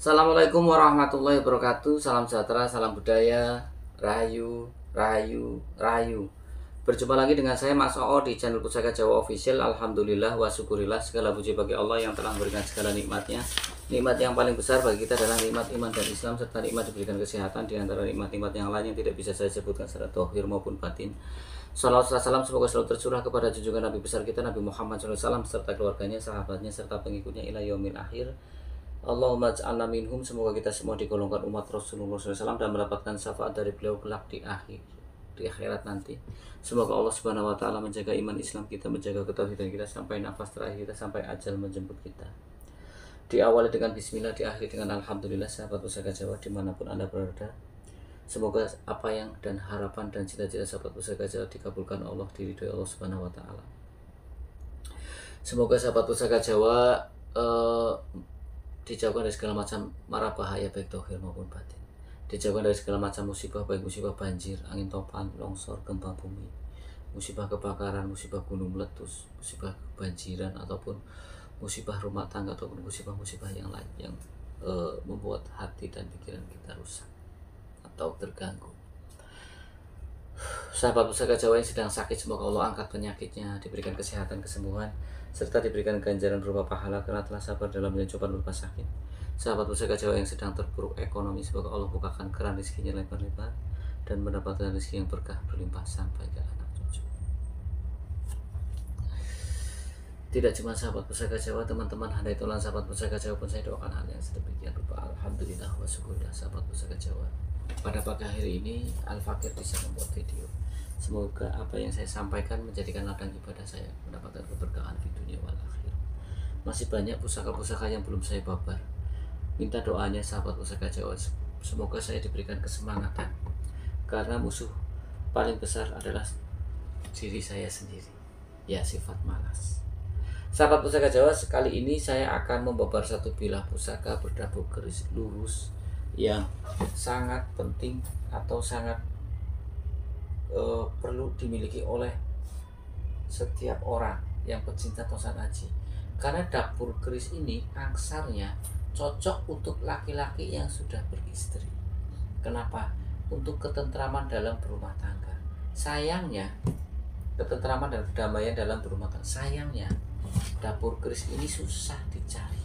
Assalamualaikum warahmatullahi wabarakatuh. Salam sejahtera, salam budaya, rahayu, rahayu, rahayu. Berjumpa lagi dengan saya Mas Oo di channel Pusaka Jawa Official. Alhamdulillah wa syukurillah, segala puji bagi Allah yang telah memberikan segala nikmatnya. Nikmat yang paling besar bagi kita adalah nikmat iman dan Islam, serta nikmat diberikan kesehatan. Di antara nikmat-nikmat yang lain yang tidak bisa saya sebutkan secara zahir maupun batin. Salawat serta salam semoga selalu tercurah kepada junjungan Nabi besar kita Nabi Muhammad SAW serta keluarganya, sahabatnya, serta pengikutnya ila yaumil akhir. Allahumma ja'alna minhum, semoga kita semua digolongkan umat Rasulullah SAW dan mendapatkan syafaat dari beliau kelak di akhirat nanti. Semoga Allah Subhanahu wa taala menjaga iman Islam kita, menjaga ketauhidan kita sampai nafas terakhir kita, sampai ajal menjemput kita. Diawali dengan bismillah, diakhiri dengan alhamdulillah. Sahabat Pusaka Jawa dimanapun Anda berada, semoga apa yang dan harapan dan cita-cita sahabat Pusaka Jawa dikabulkan Allah, diridhoi Allah Subhanahu wa taala. Semoga sahabat Pusaka Jawa dijauhkan dari segala macam mara bahaya baik zahir maupun batin. Dijauhkan dari segala macam musibah, baik musibah banjir, angin topan, longsor, gempa bumi, musibah kebakaran, musibah gunung meletus, musibah kebanjiran, ataupun musibah rumah tangga, ataupun musibah-musibah yang lain yang membuat hati dan pikiran kita rusak atau terganggu. Sahabat Pusaka Jawa yang sedang sakit, semoga Allah angkat penyakitnya, diberikan kesehatan, kesembuhan, serta diberikan ganjaran berupa pahala karena telah sabar dalam mencoba berupa sakit. Sahabat Pusaka Jawa yang sedang terpuruk ekonomi, semoga Allah bukakan keran rezekinya lebar-lebar dan mendapatkan rezeki yang berkah berlimpah sampai ke anak cucu. Tidak cuma sahabat Pusaka Jawa, teman-teman handai tolan sahabat Pusaka Jawa pun saya doakan hal yang sedemikian rupa. Alhamdulillah wa syukurillah sahabat Pusaka Jawa. Pada pagi hari ini Al-Fakir bisa membuat video. Semoga apa yang saya sampaikan menjadikan ladang ibadah saya, mendapatkan keberkahan di dunia wal akhir. Masih banyak pusaka-pusaka yang belum saya babar. Minta doanya sahabat Pusaka Jawa, semoga saya diberikan kesemangatan, karena musuh paling besar adalah diri saya sendiri, ya sifat malas. Sahabat Pusaka Jawa, sekali ini saya akan membabar satu bilah pusaka berdabur keris lurus yang sangat penting atau sangat perlu dimiliki oleh setiap orang yang pecinta tosan aji. Karena dapur keris ini angsarnya cocok untuk laki-laki yang sudah beristri. Kenapa? Untuk ketentraman dalam berumah tangga. Sayangnya, ketentraman dan kedamaian dalam berumah tangga. Sayangnya, dapur keris ini susah dicari.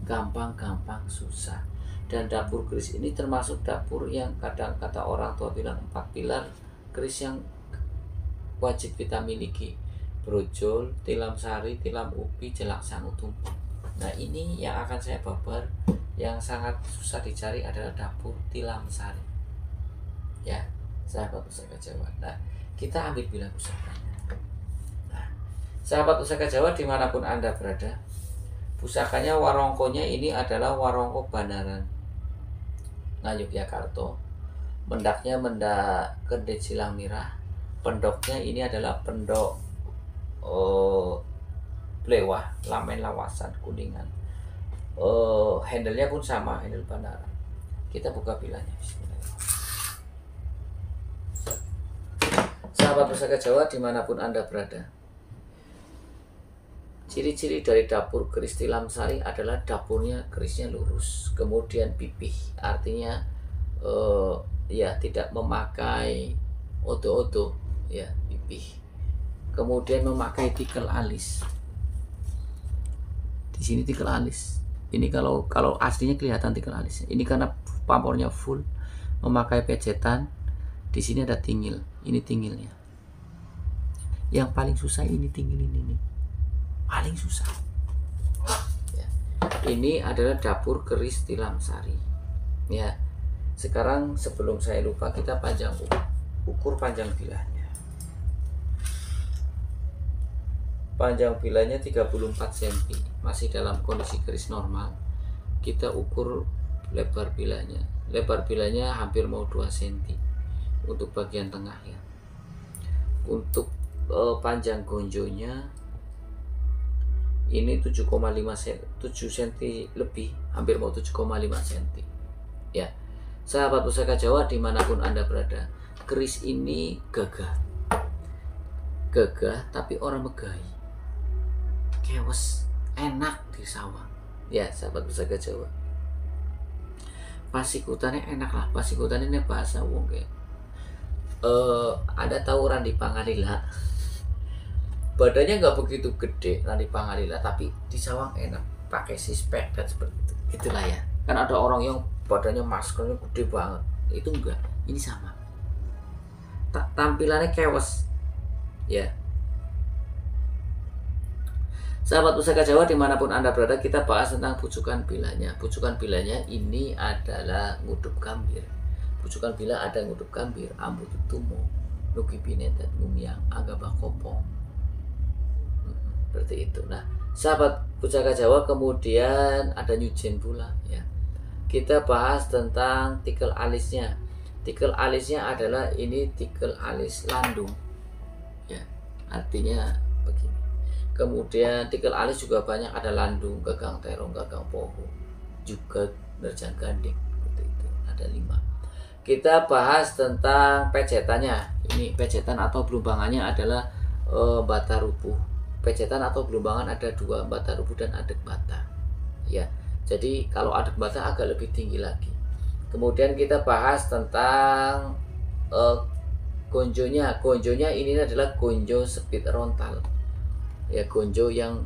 Gampang-gampang susah. Dan dapur keris ini termasuk dapur yang kadang kata orang tua bilang 4 pilar keris yang wajib kita miliki: brojol, tilam sari, tilam upi, jelak sangu tumpeng. Nah, ini yang akan saya babar, yang sangat susah dicari adalah dapur tilam sari. Ya, sahabat Pusaka Jawa. Nah, kita ambil bilah pusakanya. Nah, sahabat Pusaka Jawa dimanapun Anda berada, pusakanya warongkonya ini adalah warongko Banaran, Yogyakarta. Mendaknya mendak Kedit Silang Mirah. Pendoknya ini adalah pendok Blewah, Lamen Lawasan, Kuningan. Handle-nya pun sama, handle Banaran. Kita buka bilahnya. Sahabat Pusaka Jawa dimanapun Anda berada, ciri-ciri dari dapur keris tilam sari adalah dapurnya kerisnya lurus, kemudian pipih, artinya ya tidak memakai odo-odo, ya pipih. Kemudian memakai tikel alis. Di sini tikel alis. Ini kalau aslinya kelihatan tikel alis. Ini karena pamornya full, memakai pecetan. Di sini ada tingil. Ini tingilnya. Yang paling susah ini tingil ini. Paling susah. Ya. Ini adalah dapur keris tilam sari. Ya. Sekarang sebelum saya lupa, kita ukur panjang bilahnya. Panjang bilahnya 34 cm, masih dalam kondisi keris normal. Kita ukur lebar bilahnya. Lebar bilahnya hampir mau 2 cm untuk bagian tengah ya. Untuk panjang gonjonya ini 7 cm lebih, hampir mau 7,5 cm. Ya. Sahabat Pusaka Jawa dimanapun Anda berada, keris ini gagah tapi orang megahi, kewes, enak di sawah. Ya sahabat Pusaka Jawa, Pasikutannya enak lah, pasikutan ini bahasa wong kayak. Ada tahu Randy Pangalila? Badannya nggak begitu gede Randy Pangalila, tapi di sawang enak, pakai sispek dan seperti itu. Itulah ya. Kan ada orang yang badannya maskernya gede banget, itu enggak. Ini sama. Tampilannya kewes, ya. Sahabat Pusaka Jawa dimanapun Anda berada, kita bahas tentang bujukan bilanya. Bujukan bilanya ini adalah ngudup gambir. Bujukan bila ada ngudup gambir, ambu tutumo, nuki binetet ngumiang, agabah kopong. Seperti itu. Nah, sahabat Pusaka Jawa, kemudian ada nyujen pula ya. Kita bahas tentang tikel alisnya. Tikel alisnya adalah ini tikel alis landung. Ya, artinya begini. Kemudian tikel alis juga banyak, ada landung, gagang terong, gagang poho, juga nerjang ganding, seperti itu. Ada 5. Kita bahas tentang pecetannya. Ini pecetan atau belumbangannya adalah bata rubuh. Pecetan atau belumbangan ada 2, bata rubuh dan adek bata. Ya, jadi kalau adek bata agak lebih tinggi lagi. Kemudian kita bahas tentang gonjonya. Gonjonya ini adalah gonjo sepit rontal. Ya, gonjo yang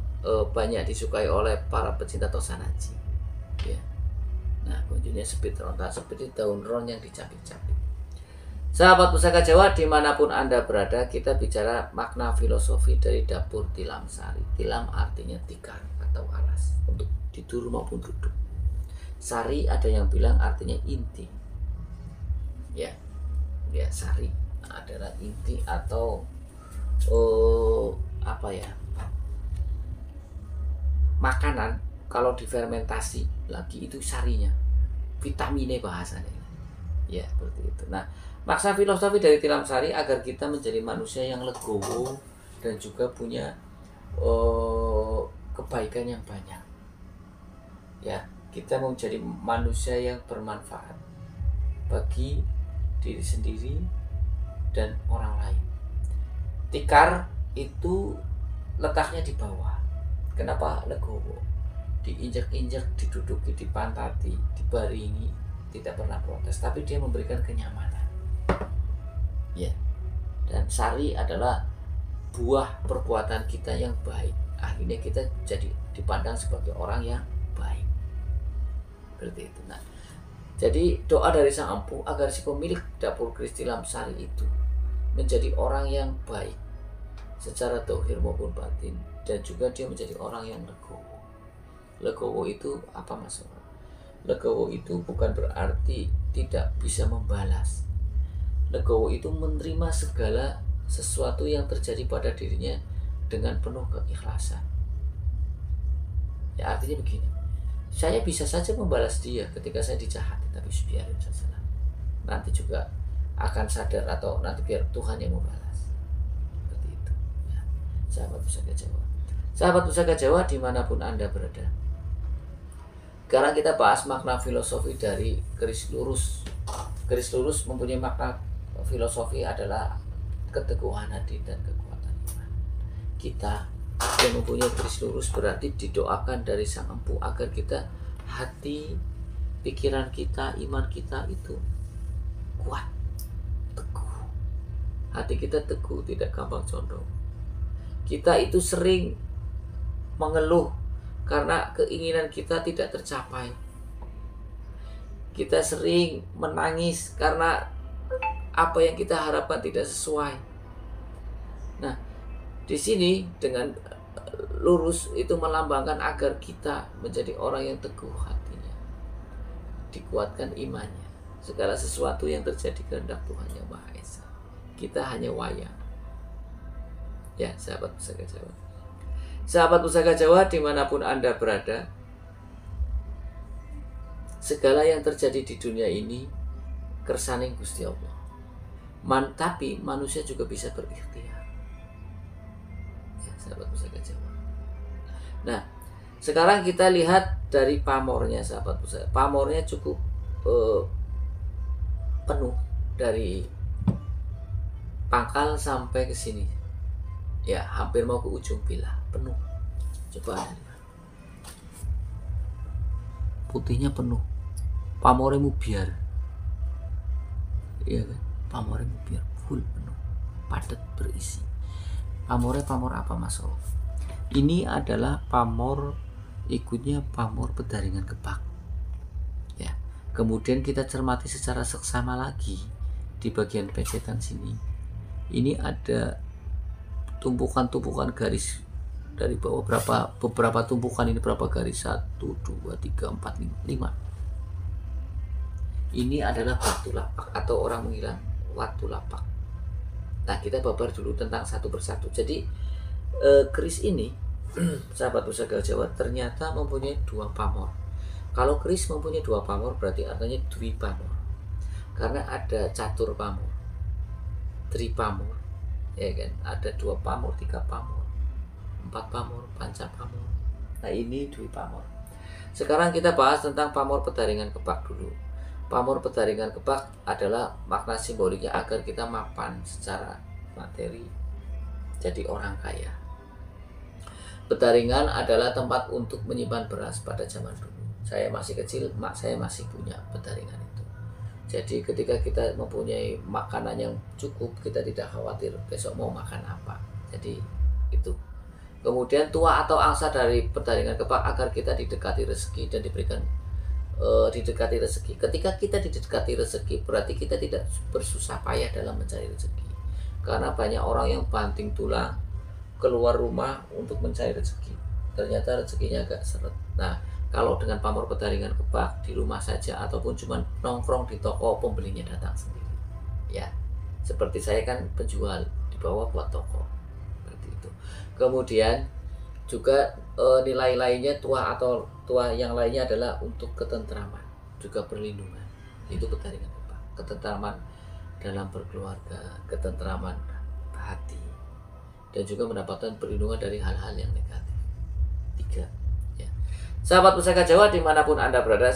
banyak disukai oleh para pecinta tosanaji ya. Nah, gonjonya sepit rontal seperti daun ron yang dicapik-capik. Sahabat Pusaka Jawa dimanapun Anda berada, kita bicara makna filosofi dari dapur tilam sari. Tilam artinya tikar atau alas untuk tidur maupun duduk. Sari ada yang bilang artinya inti ya. Ya, sari adalah inti atau apa ya, makanan kalau difermentasi lagi itu sarinya, vitaminnya bahasanya ya, seperti itu. Nah, maksa filosofi dari tilam sari agar kita menjadi manusia yang legowo dan juga punya kebaikan yang banyak ya. Kita mau jadi manusia yang bermanfaat bagi diri sendiri dan orang lain. Tikar itu letaknya di bawah. Kenapa legowo? Diinjak-injak, diduduki, dipantati, dibaringi, tidak pernah protes, tapi dia memberikan kenyamanan. Ya. Dan sari adalah buah perbuatan kita yang baik. Akhirnya kita jadi dipandang sebagai orang yang baik. Seperti itu. Nah, jadi doa dari Sang Empu agar si pemilik dapur keris tilam sari itu menjadi orang yang baik secara zahir maupun batin, dan juga dia menjadi orang yang legowo. Legowo itu apa maksudnya? Legowo itu bukan berarti tidak bisa membalas. Legowo itu menerima segala sesuatu yang terjadi pada dirinya dengan penuh keikhlasan. Ya, artinya begini. Saya bisa saja membalas dia ketika saya dijahati, tapi biarin saja. Nanti juga akan sadar atau nanti biar Tuhan yang membalas. Sahabat Pusaka Jawa, sahabat Pusaka Jawa dimanapun Anda berada, sekarang kita bahas makna filosofi dari keris lurus. Keris lurus mempunyai makna filosofi adalah keteguhan hati dan kekuatan iman. Kita yang mempunyai keris lurus berarti didoakan dari Sang Empu agar kita hati, pikiran kita, iman kita itu kuat, teguh. Hati kita teguh, tidak gampang condong. Kita itu sering mengeluh karena keinginan kita tidak tercapai. Kita sering menangis karena apa yang kita harapkan tidak sesuai. Nah, di sini dengan lurus itu melambangkan agar kita menjadi orang yang teguh hatinya, dikuatkan imannya. Segala sesuatu yang terjadi kehendak Tuhan Yang Maha Esa. Kita hanya wayang. Ya, sahabat Pusaka Jawa. Sahabat Pusaka Jawa dimanapun Anda berada, segala yang terjadi di dunia ini kersaning Gusti Allah. Tapi manusia juga bisa berikhtiar. Ya, sahabat Pusaka Jawa. Nah, sekarang kita lihat dari pamornya sahabat Pusaka. Pamornya cukup penuh dari pangkal sampai ke sini. Ya, hampir mau ke ujung pilah, penuh. Coba Anda lihat. Putihnya penuh. pamore mubiar, iya kan, pamore mubiar full penuh, padat berisi. Pamor apa Mas? Ini adalah pamor, ikutnya pamor Pedaringan Kebak ya. Kemudian kita cermati secara seksama lagi di bagian pecetan sini, ini ada tumpukan-tumpukan garis dari bawah, beberapa tumpukan ini, berapa garis, 1 2 3 4 5. Ini adalah batu lapak atau orang menghilang watu lapak. Nah, kita babar dulu tentang satu persatu. Jadi keris ini sahabat pusaka Jawa ternyata mempunyai 2 pamor. Kalau keris mempunyai 2 pamor berarti artinya dwi pamor, karena ada catur pamor, tri pamor, ya kan, ada 2 pamor, 3 pamor, 4 pamor, panca pamor. Nah, ini dwi pamor. Sekarang kita bahas tentang pamor Pedaringan Kebak dulu. Pamor Pedaringan Kebak adalah makna simboliknya agar kita mapan secara materi, jadi orang kaya. Pedaringan adalah tempat untuk menyimpan beras pada zaman dulu. Saya masih kecil, mak saya masih punya pedaringan itu. Jadi ketika kita mempunyai makanan yang cukup, kita tidak khawatir besok mau makan apa. Jadi itu. Kemudian tua atau angsa dari Pedaringan Kebak agar kita didekati rezeki dan diberikan didekati rezeki. Ketika kita didekati rezeki, berarti kita tidak bersusah payah dalam mencari rezeki. Karena banyak orang yang banting tulang keluar rumah untuk mencari rezeki, ternyata rezekinya agak seret. Nah, kalau dengan pamor Pedaringan Kebak di rumah saja ataupun cuma nongkrong di toko, pembelinya datang sendiri. Ya, seperti saya kan penjual di bawah buat toko, seperti itu. Kemudian juga nilai lainnya tua atau tua yang lainnya adalah untuk ketentraman, juga perlindungan. Itu Pedaringan Kebak, ketentraman dalam berkeluarga, ketentraman hati, dan juga mendapatkan perlindungan dari hal-hal yang negatif. 3 ya. Sahabat pusaka Jawa dimanapun Anda berada,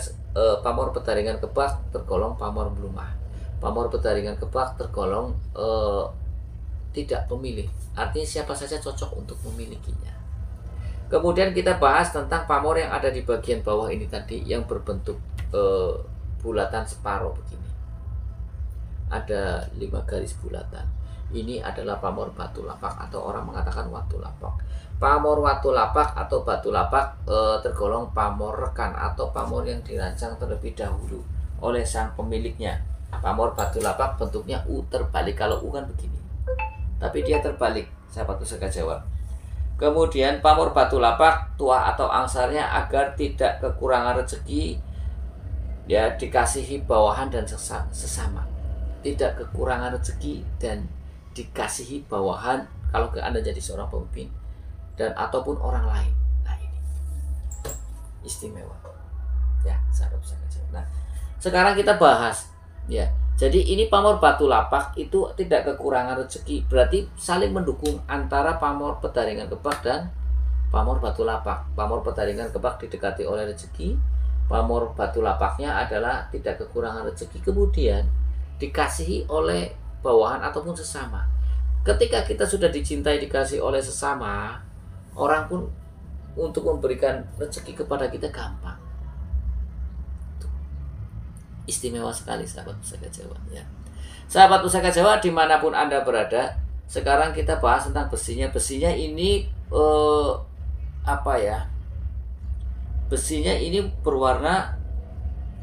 pamor Pedaringan Kebak tergolong pamor blumah. Pamor Pedaringan Kebak tergolong tidak pemilih, artinya siapa saja cocok untuk memilikinya. Kemudian kita bahas tentang pamor yang ada di bagian bawah ini tadi, yang berbentuk bulatan separuh begini. Ada 5 garis bulatan. Ini adalah pamor batu lapak atau orang mengatakan watu lapak. Pamor watu lapak atau batu lapak tergolong pamor rekan atau pamor yang dirancang terlebih dahulu oleh sang pemiliknya. Pamor batu lapak bentuknya U terbalik. Kalau U kan begini, tapi dia terbalik, sahabat pusaka Jawa. Kemudian pamor batu lapak, tua atau angsarnya agar tidak kekurangan rezeki, ya, dikasihi bawahan dan sesama. Tidak kekurangan rezeki dan dikasihi bawahan kalau Anda jadi seorang pemimpin dan ataupun orang lain. Nah, ini istimewa ya, sahabat pusaka Jawa. Nah, sekarang kita bahas ya. Jadi ini pamor batu lapak itu tidak kekurangan rezeki, berarti saling mendukung antara pamor Pedaringan Kebak dan pamor batu lapak. Pamor Pedaringan Kebak didekati oleh rezeki, pamor batu lapaknya adalah tidak kekurangan rezeki, kemudian dikasihi oleh bawahan ataupun sesama. Ketika kita sudah dicintai, dikasih oleh sesama, orang pun untuk memberikan rezeki kepada kita gampang. Istimewa sekali sahabat pusaka Jawa ya. Sahabat pusaka Jawa dimanapun Anda berada, sekarang kita bahas tentang besinya. Besinya ini apa ya? Besinya ini berwarna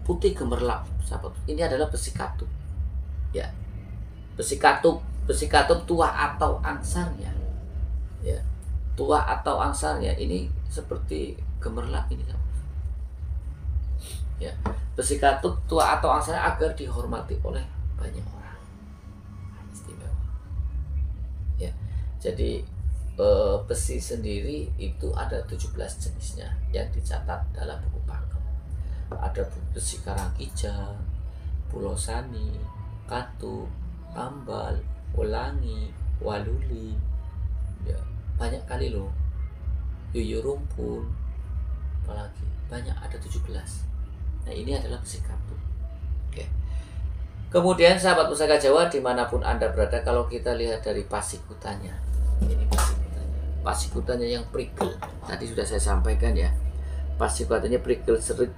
putih gemerlap, sahabat. Ini adalah besi katup. Ya. Besi katup tua atau angsarnya. Ya. Tua atau angsarnya ini seperti gemerlap ini, sahabat. Ya, besi katup tua atau angsarnya agar dihormati oleh banyak orang. Istimewa. Ya. Jadi besi sendiri itu ada 17 jenisnya yang dicatat dalam buku pakem. Ada besi karangkijang, pulosani, katup, ambal, ulangi, waluli. Ya, banyak kali loh. Yuyu rumpun, apalagi banyak, ada 17. Nah, ini adalah besi katup. Oke. Kemudian sahabat pusaka Jawa dimanapun Anda berada, kalau kita lihat dari pasikutannya, ini pasikutannya yang prigel. Tadi sudah saya sampaikan ya, pasikutannya prigel serit.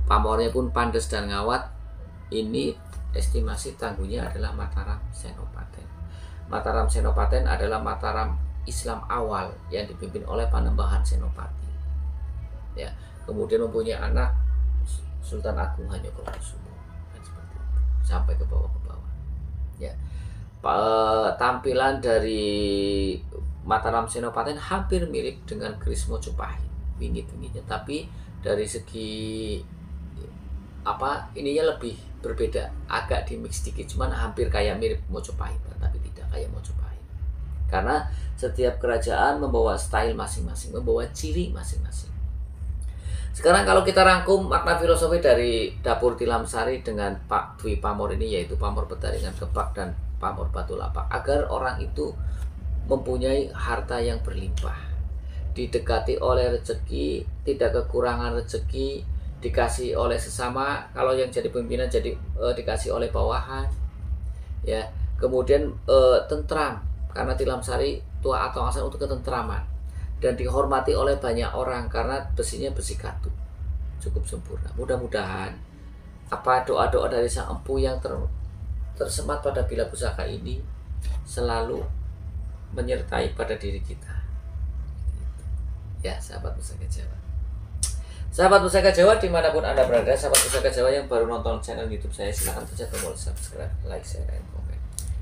pamornya pun pandes dan ngawat. Ini estimasi tangguhnya adalah Mataram Senopati. Mataram Senopati adalah Mataram Islam awal yang dipimpin oleh Panembahan Senopati. Ya, kemudian mempunyai anak Sultan Agung Hanyokrokusumo dan seperti itu sampai ke bawah. Ya, tampilan dari Mataram Senopati hampir mirip dengan keris Mojopahit, tinggi-tingginya, tapi dari segi ininya lebih berbeda, agak dimix sedikit, cuman hampir kayak mirip Mojopahit, tapi tidak kayak Mojopahit. Karena setiap kerajaan membawa style masing-masing, membawa ciri masing-masing. Sekarang kalau kita rangkum makna filosofi dari Dapur Tilamsari dengan Pak Dwi Pamor ini, yaitu pamor Petaringan Kepak dan pamor Batu Lapak, agar orang itu mempunyai harta yang berlimpah, didekati oleh rezeki, tidak kekurangan rezeki, dikasih oleh sesama, kalau yang jadi pimpinan jadi dikasih oleh bawahan, ya. Kemudian tentram, karena Tilamsari tua atau asal untuk ketentraman, dan dihormati oleh banyak orang karena besinya besi katu, cukup sempurna. Mudah-mudahan doa-doa dari sang empu yang tersemat pada bila pusaka ini selalu menyertai pada diri kita, ya sahabat Pusaka Jawa. Sahabat Pusaka Jawa dimanapun Anda berada, sahabat Pusaka Jawa yang baru nonton channel YouTube saya, silahkan pencet tombol subscribe, like, share, dan komen.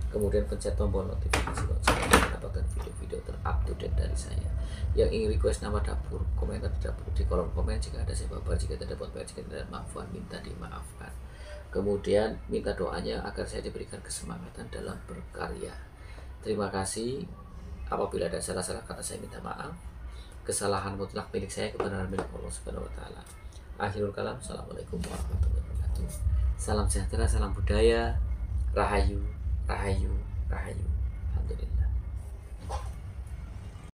Kemudian pencet tombol notifikasi lonceng untuk mendapatkan video-video terupdate dari saya. Yang ingin request nama dapur, komentar di dapur di kolom komen. Jika ada saya babar, jika tidak dapat bayar, jika tidak maafkan, minta dimaafkan. Kemudian minta doanya agar saya diberikan kesemangatan dalam berkarya. Terima kasih. Apabila ada salah-salah kata, saya minta maaf. Kesalahan mutlak milik saya, kebenaran milik Allah Subhanahu wa taala. Akhirul kalam. Assalamualaikum warahmatullahi wabarakatuh. Salam sejahtera, salam budaya. Rahayu, rahayu, rahayu. Alhamdulillah.